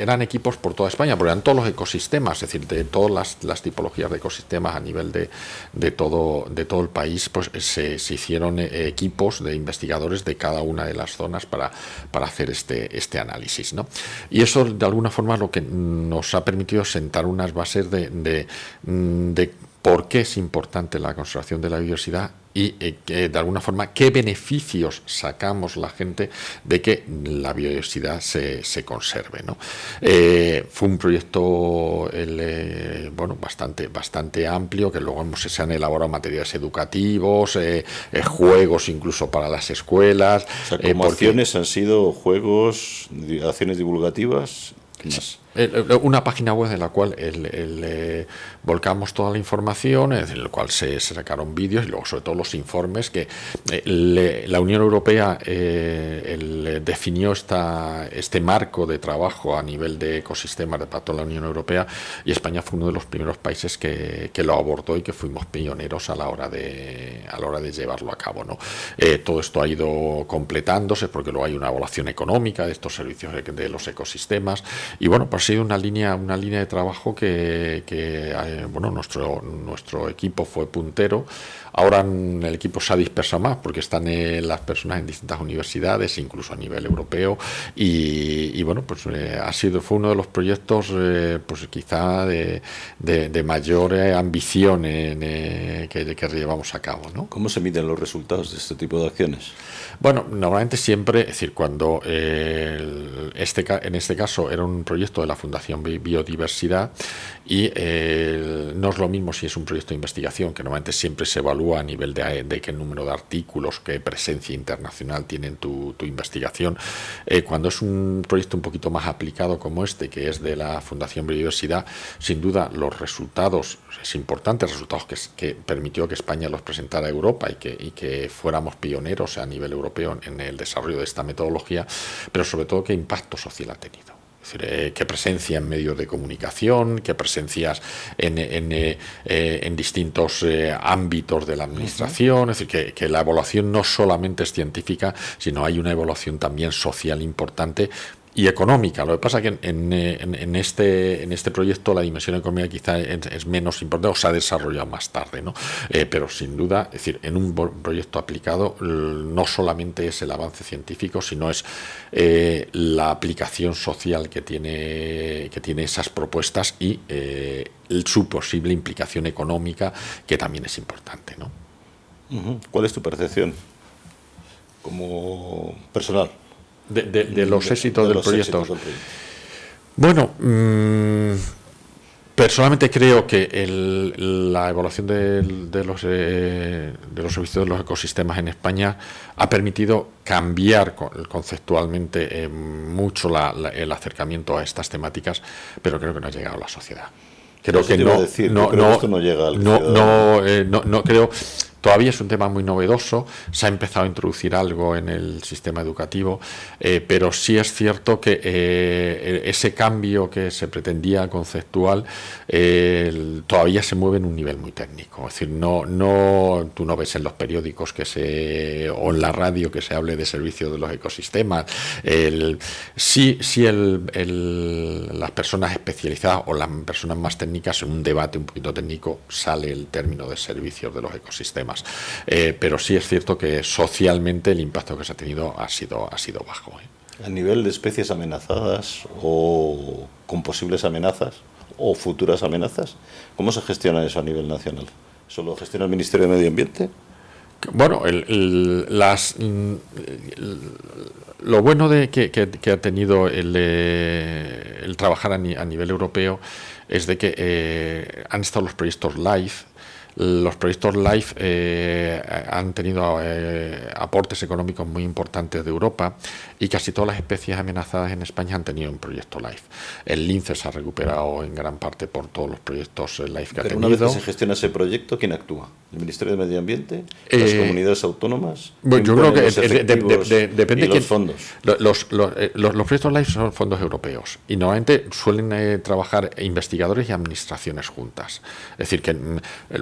eran equipos por toda España, porque eran todos los ecosistemas, es decir, de todas las tipologías de ecosistemas a nivel de todo el país, pues se hicieron equipos de investigadores de cada una de las zonas para hacer este análisis, ¿no? Y eso, de alguna forma, lo que nos ha permitido sentar unas bases de por qué es importante la conservación de la biodiversidad y de alguna forma qué beneficios sacamos la gente de que la biodiversidad se conserve, ¿no? Fue un proyecto bastante amplio, que luego se han elaborado materiales educativos, juegos incluso para las escuelas. O sea, como acciones han sido juegos, acciones divulgativas. Más. Una página web en la cual volcamos toda la información, en la cual se sacaron vídeos y luego sobre todo los informes que la Unión Europea definió este marco de trabajo a nivel de ecosistemas de toda la Unión Europea, y España fue uno de los primeros países que lo abordó y que fuimos pioneros a la hora de llevarlo a cabo, ¿no? Todo esto ha ido completándose porque luego hay una evaluación económica de estos servicios de los ecosistemas, y bueno, pues ha sido una línea de trabajo que nuestro equipo fue puntero. Ahora el equipo se ha dispersado más porque están las personas en distintas universidades, incluso a nivel europeo, y bueno, pues fue uno de los proyectos pues quizá de mayor ambición que llevamos a cabo, ¿no? ¿Cómo se miden los resultados de este tipo de acciones? Bueno, normalmente siempre, es decir, cuando en este caso era un proyecto de la Fundación Biodiversidad, y no es lo mismo si es un proyecto de investigación, que normalmente siempre se evalúa a nivel de qué número de artículos, qué presencia internacional tiene tu investigación. Cuando es un proyecto un poquito más aplicado como este, que es de la Fundación Biodiversidad, sin duda los resultados, es importante, resultados que permitió que España los presentara a Europa y que fuéramos pioneros a nivel europeo en el desarrollo de esta metodología, pero sobre todo qué impacto social ha tenido. Es decir, qué presencia en medios de comunicación, qué presencias en distintos ámbitos de la administración. Es decir, que la evaluación no solamente es científica, sino hay una evaluación también social importante, y económica. Lo que pasa es que en este proyecto la dimensión económica quizá es menos importante o se ha desarrollado más tarde, ¿no? Pero sin duda, es decir, en un proyecto aplicado no solamente es el avance científico, sino es la aplicación social que tiene esas propuestas y su posible implicación económica, que también es importante, ¿no? ¿Cuál es tu percepción como personal de los éxitos del proyecto? Bueno, personalmente creo que la evaluación de los servicios de los ecosistemas en España ha permitido cambiar conceptualmente mucho el acercamiento a estas temáticas, pero creo que no ha llegado a la sociedad. Creo que esto no llega al ciudadano. No creo. Todavía es un tema muy novedoso, se ha empezado a introducir algo en el sistema educativo, pero sí es cierto que ese cambio que se pretendía conceptual todavía se mueve en un nivel muy técnico. Es decir, tú no ves en los periódicos o en la radio que se hable de servicios de los ecosistemas. Las personas especializadas o las personas más técnicas, en un debate un poquito técnico sale el término de servicios de los ecosistemas. Pero sí es cierto que socialmente el impacto que se ha tenido ha sido bajo. A nivel de especies amenazadas o con posibles amenazas o futuras amenazas, ¿cómo se gestiona eso a nivel nacional? ¿Eso lo gestiona el Ministerio de Medio Ambiente? Bueno, lo bueno que ha tenido el trabajar a nivel europeo es de que han estado los proyectos LIFE. Los proyectos LIFE han tenido aportes económicos muy importantes de Europa y casi todas las especies amenazadas en España han tenido un proyecto LIFE. El lince se ha recuperado en gran parte por todos los proyectos LIFE que ha tenido. Pero una vez que se gestiona ese proyecto, ¿quién actúa? ¿El Ministerio de Medio Ambiente? ¿Las comunidades autónomas? Bueno, yo creo que depende de los fondos. Los proyectos LIFE son fondos europeos y normalmente suelen trabajar investigadores y administraciones juntas. Es decir, que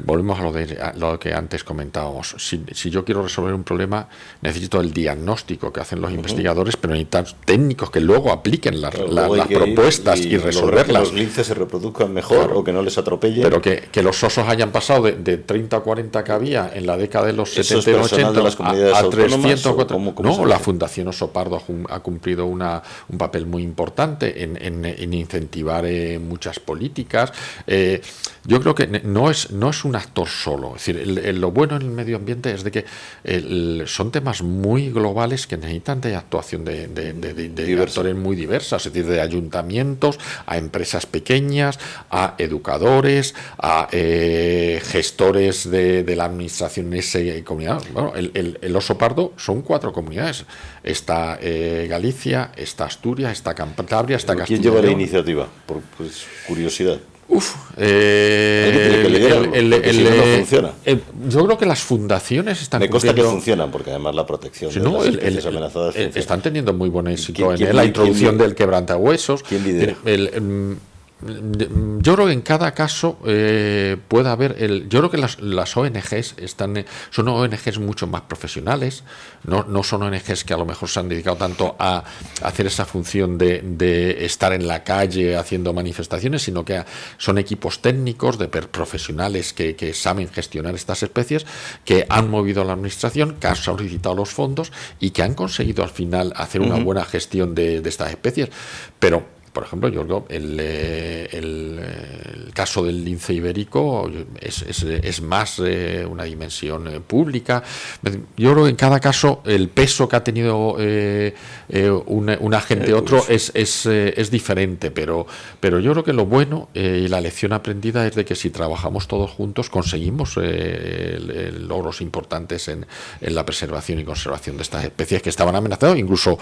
volvemos a lo que antes comentábamos. Si yo quiero resolver un problema, necesito el diagnóstico que hacen los investigadores, pero necesito técnicos que luego apliquen las propuestas y resolverlas. Que los linces se reproduzcan mejor, claro, o que no les atropellen. Pero que los osos hayan pasado de 30 a 40 que había en la década de los 70 y 80 de las comunidades a 300 o ¿cómo la Fundación Oso Pardo ha cumplido un papel muy importante en incentivar muchas políticas. Yo creo que no es un actor solo. Es decir, lo bueno en el medio ambiente es de que son temas muy globales que necesitan de actuación de actores muy diversas, es decir, de ayuntamientos a empresas pequeñas, a educadores, a gestores de la administración en esa comunidad. Bueno, el Oso Pardo son 4 comunidades. Está Galicia, está Asturias, está Cantabria, está Castilla y León. ¿Quién lleva la iniciativa? Por curiosidad. No funciona. Yo creo que las fundaciones están. Me consta que funcionan, porque además la protección de las especies amenazadas están teniendo muy buen éxito en la introducción del quebrantahuesos. ¿Quién lidera? Yo creo que en cada caso puede haber yo creo que las ONGs son ONGs mucho más profesionales, no son ONGs que a lo mejor se han dedicado tanto a hacer esa función de estar en la calle haciendo manifestaciones, sino que son equipos técnicos de profesionales que saben gestionar estas especies, que han movido a la administración, que han solicitado los fondos y que han conseguido al final hacer una buena gestión de estas especies. Pero por ejemplo, yo creo el caso del lince ibérico es más una dimensión pública. Yo creo que en cada caso el peso que ha tenido un agente otro es diferente, pero yo creo que lo bueno y la lección aprendida es de que si trabajamos todos juntos conseguimos logros importantes en la preservación y conservación de estas especies que estaban amenazadas, incluso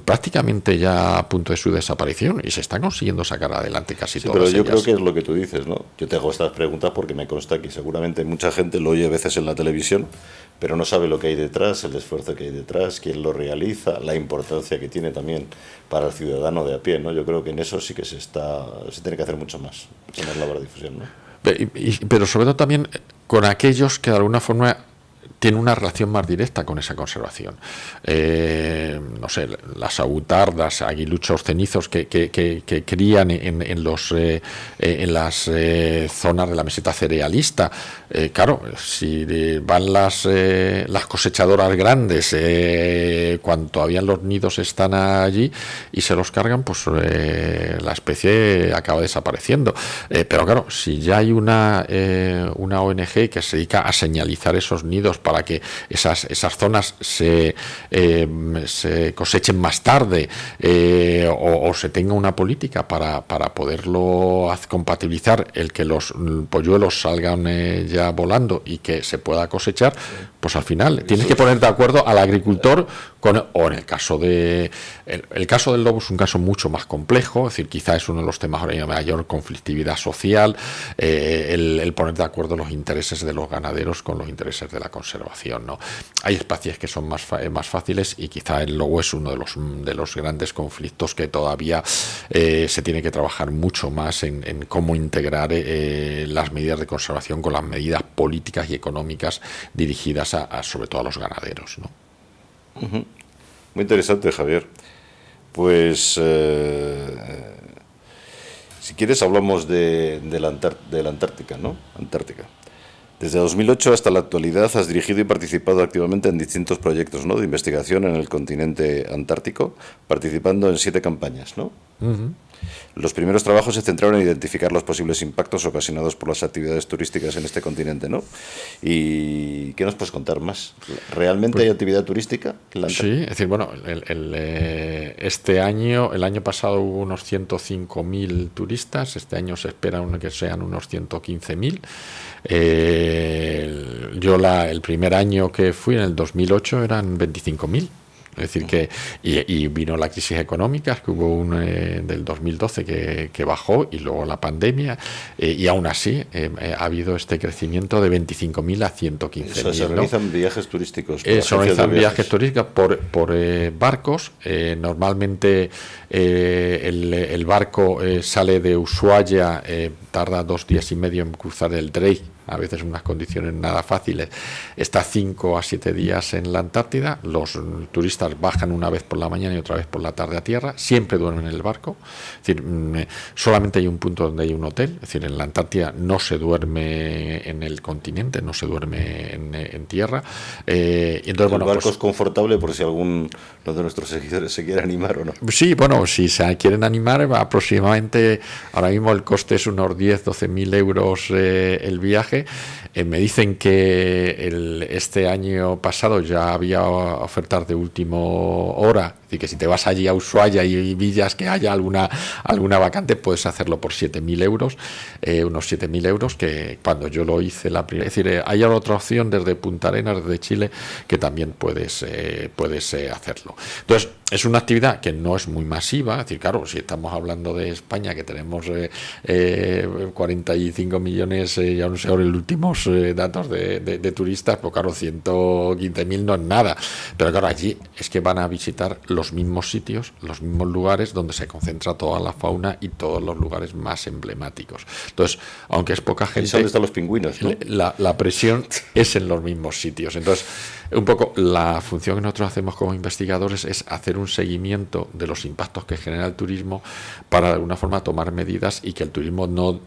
prácticamente ya a punto de su desaparición. Y se está consiguiendo sacar adelante casi todas pero yo ellas. creo que es lo que tú dices, ¿no? Yo te hago estas preguntas porque me consta que seguramente mucha gente lo oye a veces en la televisión, pero no sabe lo que hay detrás, el esfuerzo que hay detrás, quién lo realiza, la importancia que tiene también para el ciudadano de a pie, ¿no? Yo creo que en eso sí que se tiene que hacer mucho más, mucha más labor de difusión, ¿no? Pero sobre todo también con aquellos que de alguna forma tiene una relación más directa con esa conservación. No sé, las agutardas, aguiluchos cenizos que crían en las zonas de la meseta cerealista. Claro, si van las cosechadoras grandes cuando todavía los nidos están allí y se los cargan, pues la especie acaba desapareciendo. Pero claro, si ya hay una ONG que se dedica a señalizar esos nidos para que esas zonas se cosechen más tarde, o se tenga una política para poderlo compatibilizar, el que los polluelos salgan ya volando y que se pueda cosechar, pues al final tienes que poner de acuerdo al agricultor o en el caso del lobo es un caso mucho más complejo, es decir, quizá es uno de los temas de mayor conflictividad social, el poner de acuerdo los intereses de los ganaderos con los intereses de la conservación, ¿no? Hay especies que son más fáciles y quizá el lobo es uno de los grandes conflictos que todavía se tiene que trabajar mucho más en cómo integrar las medidas de conservación con las medidas políticas y económicas dirigidas sobre todo a los ganaderos, ¿no? Uh-huh. Muy interesante, Javier. Pues si quieres hablamos de la Antártica, ¿no? Antártica. Desde 2008 hasta la actualidad has dirigido y participado activamente en distintos proyectos, ¿no?, de investigación en el continente antártico, participando en 7 campañas, ¿no? Uh-huh. Los primeros trabajos se centraron en identificar los posibles impactos ocasionados por las actividades turísticas en este continente, ¿no? ¿Y qué nos puedes contar más? ¿Realmente hay actividad turística en la Antártida? Sí, es decir, bueno, el año pasado hubo unos 105.000 turistas, este año se espera que sean unos 115.000. El primer año que fui, en el 2008, eran 25.000. Es decir, que y vino la crisis económica, que hubo del 2012 que bajó, y luego la pandemia, y aún así ha habido este crecimiento de 25.000 a 115.000. Se organizan viajes turísticos. Se organizan viajes turísticos por barcos. Normalmente el barco sale de Ushuaia, tarda 2 días y medio en cruzar el Drake, a veces en unas condiciones nada fáciles, está 5 a 7 días en la Antártida. Los turistas bajan una vez por la mañana y otra vez por la tarde a tierra, siempre duermen en el barco, es decir, solamente hay un punto donde hay un hotel, es decir, en la Antártida no se duerme en el continente, no se duerme en tierra. Y entonces, el barco es confortable, por si alguno de nuestros seguidores se quiere animar o no. Sí, bueno, si se quieren animar, aproximadamente, ahora mismo el coste es unos 10-12.000 euros el viaje. Me dicen que este año pasado ya había ofertas de última hora, es decir, que si te vas allí a Ushuaia y villas que haya alguna vacante, puedes hacerlo por 7.000 euros, unos 7.000 euros, que cuando yo lo hice la primera, es decir, hay otra opción desde Punta Arenas, desde Chile, que también puedes hacerlo. Entonces, es una actividad que no es muy masiva, es decir, claro, si estamos hablando de España, que tenemos 45 millones, ya no sé ahora los últimos datos de turistas, pues claro, 115.000 no es nada, pero claro, allí es que van a visitar los mismos sitios, los mismos lugares donde se concentra toda la fauna y todos los lugares más emblemáticos. Entonces, aunque es poca gente, ¿dónde están los pingüinos, no? La presión es en los mismos sitios. Entonces, un poco la función que nosotros hacemos como investigadores es hacer un seguimiento de los impactos que genera el turismo para de alguna forma tomar medidas y que el turismo no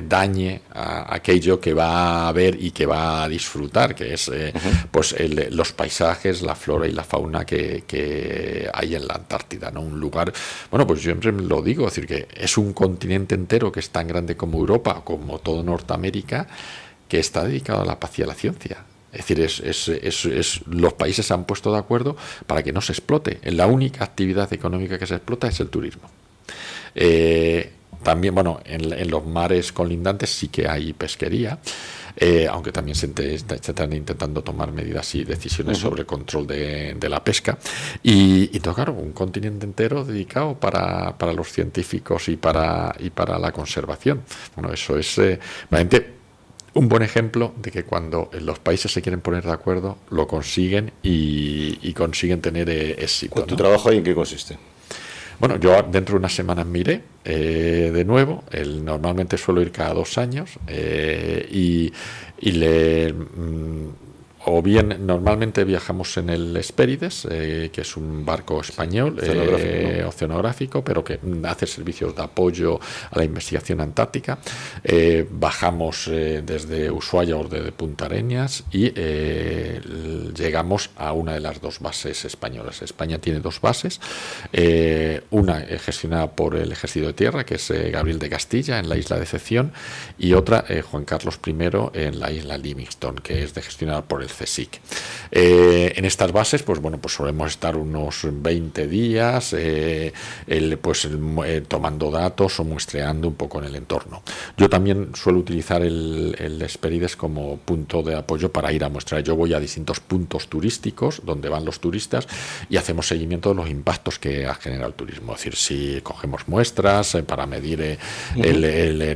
dañe a aquello que va a ver y que va a disfrutar, que es pues los paisajes, la flora y la fauna que hay en la Antártida, ¿no? Un lugar, bueno, pues yo siempre lo digo, es decir, que es un continente entero que es tan grande como Europa, como todo Norteamérica, que está dedicado a la paz y a la ciencia. Es decir, los países se han puesto de acuerdo para que no se explote. La única actividad económica que se explota es el turismo. También, bueno, en los mares colindantes sí que hay pesquería, aunque también se están intentando tomar medidas y decisiones sobre control de la pesca. Y claro, un continente entero dedicado para los científicos y para la conservación. Bueno, eso es realmente un buen ejemplo de que cuando los países se quieren poner de acuerdo, lo consiguen y consiguen tener éxito. ¿Tu trabajo ahí en qué consiste? Bueno, yo dentro de unas semanas miré de nuevo. Normalmente suelo ir cada 2 años y o bien normalmente viajamos en el Hespérides, que es un barco español oceanográfico, pero que hace servicios de apoyo a la investigación antártica. Bajamos desde Ushuaia o desde Punta Arenas y llegamos a una de las dos bases españolas. España tiene dos bases, una gestionada por el Ejército de Tierra, que es Gabriel de Castilla, en la isla de Decepción, y otra, Juan Carlos I, en la isla Livingston, que es gestionada por el CSIC. En estas bases, pues solemos estar unos 20 días tomando datos o muestreando un poco en el entorno. Yo también suelo utilizar el Hespérides como punto de apoyo para ir a muestrar. Yo voy a distintos puntos turísticos donde van los turistas y hacemos seguimiento de los impactos que ha generado el turismo. Es decir, si cogemos muestras para medir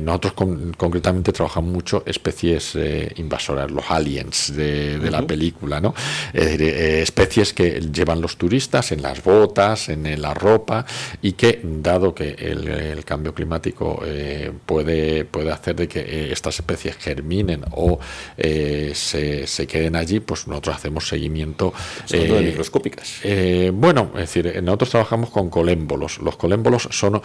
nosotros concretamente trabajamos mucho especies invasoras, los aliens de la película, ¿no? Es decir, especies que llevan los turistas en las botas, en la ropa, y que, dado que el cambio climático puede hacer de que estas especies germinen o se queden allí, pues nosotros hacemos seguimiento. De microscópicas. Es decir, nosotros trabajamos con colémbolos. Los colémbolos son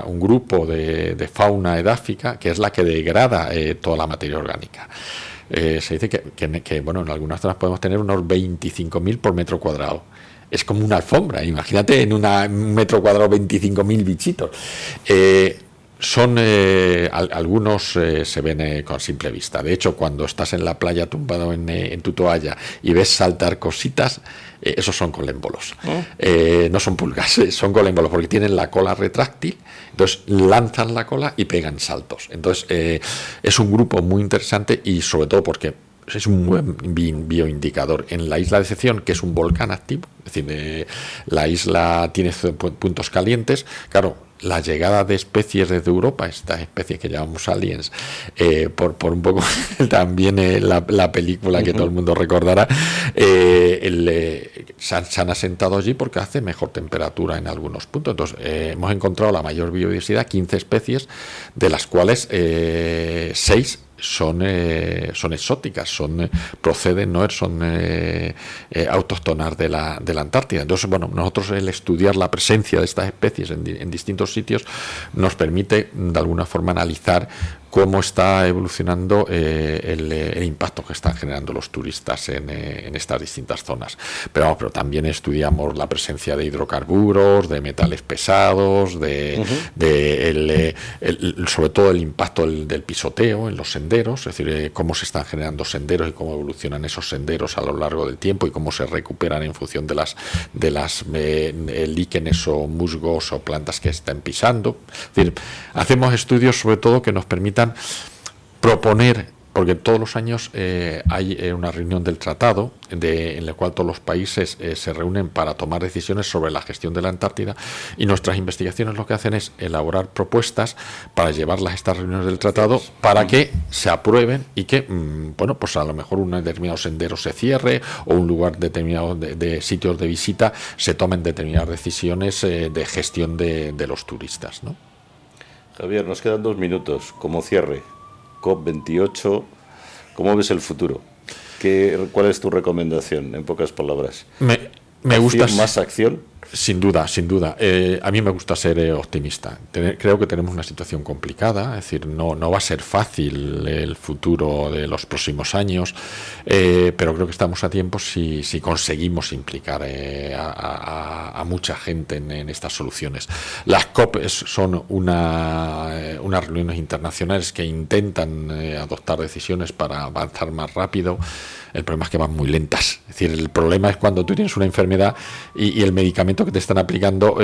un grupo de fauna edáfica que es la que degrada toda la materia orgánica. Se dice que en algunas zonas podemos tener unos 25.000 por metro cuadrado. Es como una alfombra, imagínate en un metro cuadrado 25.000 bichitos. Algunos se ven con simple vista. De hecho, cuando estás en la playa tumbado en tu toalla y ves saltar cositas, esos son colémbolos. No son pulgas, son colémbolos, porque tienen la cola retráctil, entonces lanzan la cola y pegan saltos. Entonces es un grupo muy interesante, y sobre todo porque es un buen bioindicador. En la isla de Decepción, que es un volcán activo, es decir, la isla tiene puntos calientes, claro. La llegada de especies desde Europa, estas especies que llamamos aliens, por un poco también la película que todo el mundo recordará, se han asentado allí porque hace mejor temperatura en algunos puntos. Entonces, hemos encontrado la mayor biodiversidad, 15 especies, de las cuales 6 son exóticas, son autóctonas de la Antártida. Entonces, nosotros el estudiar la presencia de estas especies en distintos sitios nos permite de alguna forma analizar cómo está evolucionando el impacto que están generando los turistas en estas distintas zonas. Pero también estudiamos la presencia de hidrocarburos, de metales pesados, sobre todo el impacto del pisoteo en los senderos, es decir, cómo se están generando senderos y cómo evolucionan esos senderos a lo largo del tiempo y cómo se recuperan en función de las líquenes o musgos o plantas que están pisando. Es decir, hacemos estudios sobre todo que nos permitan proponer, porque todos los años hay una reunión del tratado en la cual todos los países se reúnen para tomar decisiones sobre la gestión de la Antártida, y nuestras investigaciones lo que hacen es elaborar propuestas para llevarlas a estas reuniones del tratado para que se aprueben y que pues a lo mejor un determinado sendero se cierre o un lugar determinado de sitios de visita se tomen determinadas decisiones de gestión de los turistas, ¿no? Javier, nos quedan 2 minutos como cierre. COP28, ¿cómo ves el futuro? ¿Cuál es tu recomendación, en pocas palabras? Me gusta más acción. Sin duda. A mí me gusta ser optimista. Creo que tenemos una situación complicada, es decir, no va a ser fácil el futuro de los próximos años, pero creo que estamos a tiempo si conseguimos implicar a mucha gente en estas soluciones. Las COP son unas reuniones internacionales que intentan adoptar decisiones para avanzar más rápido. El problema es que van muy lentas. Es decir, el problema es cuando tú tienes una enfermedad y el medicamento que te están aplicando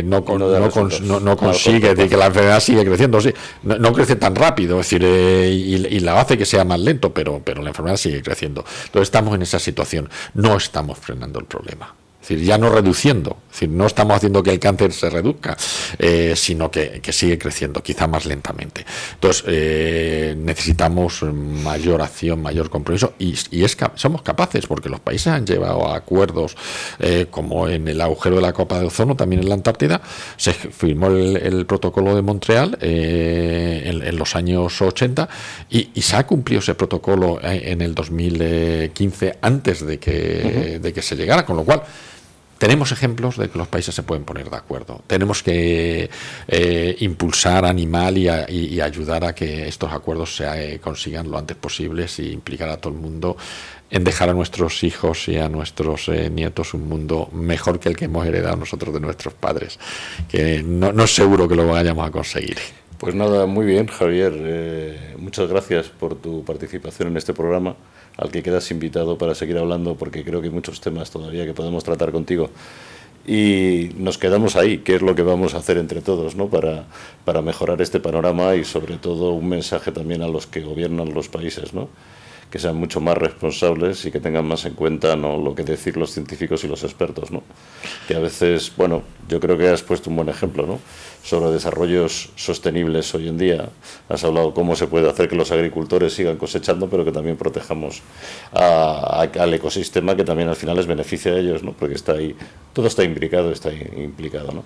no consigue de que la enfermedad sigue creciendo. Sí, no crece tan rápido, es decir, y la hace que sea más lento, pero la enfermedad sigue creciendo. Entonces estamos en esa situación. No estamos frenando el problema. Es decir, ya no reduciendo, es decir, no estamos haciendo que el cáncer se reduzca, sino que sigue creciendo, quizá más lentamente. Entonces, necesitamos mayor acción, mayor compromiso, y somos capaces, porque los países han llevado a acuerdos, como en el agujero de la capa de ozono, también en la Antártida, se firmó el protocolo de Montreal en los años 80, y se ha cumplido ese protocolo en el 2015, antes de que se llegara, con lo cual tenemos ejemplos de que los países se pueden poner de acuerdo. Tenemos que impulsar, animar y ayudar a que estos acuerdos se consigan lo antes posible, y implicar a todo el mundo en dejar a nuestros hijos y a nuestros nietos un mundo mejor que el que hemos heredado nosotros de nuestros padres, que no es seguro que lo vayamos a conseguir. Pues nada, muy bien, Javier. Muchas gracias por tu participación en este programa, al que quedas invitado para seguir hablando, porque creo que hay muchos temas todavía que podemos tratar contigo. Y nos quedamos ahí, qué es lo que vamos a hacer entre todos, ¿no? para mejorar este panorama, y sobre todo un mensaje también a los que gobiernan los países, ¿no? Que sean mucho más responsables y que tengan más en cuenta, ¿no?, lo que decir los científicos y los expertos, ¿no? Que a veces, bueno, yo creo que has puesto un buen ejemplo, ¿no?, sobre desarrollos sostenibles hoy en día. Has hablado cómo se puede hacer que los agricultores sigan cosechando, pero que también protejamos al ecosistema, que también al final les beneficia a ellos, ¿no?, porque está ahí, todo está implicado, ¿no?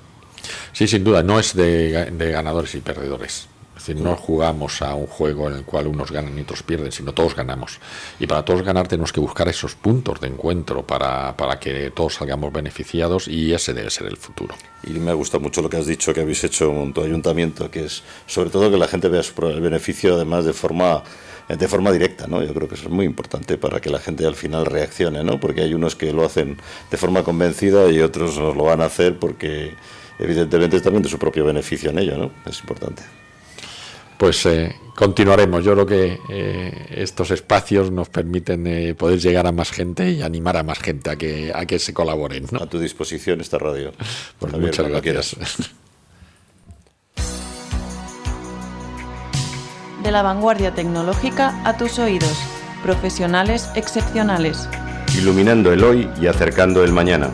Sí, sin duda, no es de ganadores y perdedores. Es decir, no jugamos a un juego en el cual unos ganan y otros pierden, sino todos ganamos. Y para todos ganar tenemos que buscar esos puntos de encuentro para que todos salgamos beneficiados, y ese debe ser el futuro. Y me gusta mucho lo que has dicho, que habéis hecho en tu ayuntamiento, que es sobre todo que la gente vea el beneficio, además de forma directa, ¿no? Yo creo que eso es muy importante para que la gente al final reaccione, ¿no? Porque hay unos que lo hacen de forma convencida y otros no lo van a hacer porque evidentemente es también de su propio beneficio en ello, ¿no? Es importante. Pues continuaremos. Yo creo que estos espacios nos permiten poder llegar a más gente y animar a más gente a que se colaboren, ¿no? A tu disposición esta radio. Pues Javier, muchas gracias. De la vanguardia tecnológica a tus oídos. Profesionales excepcionales. Iluminando el hoy y acercando el mañana.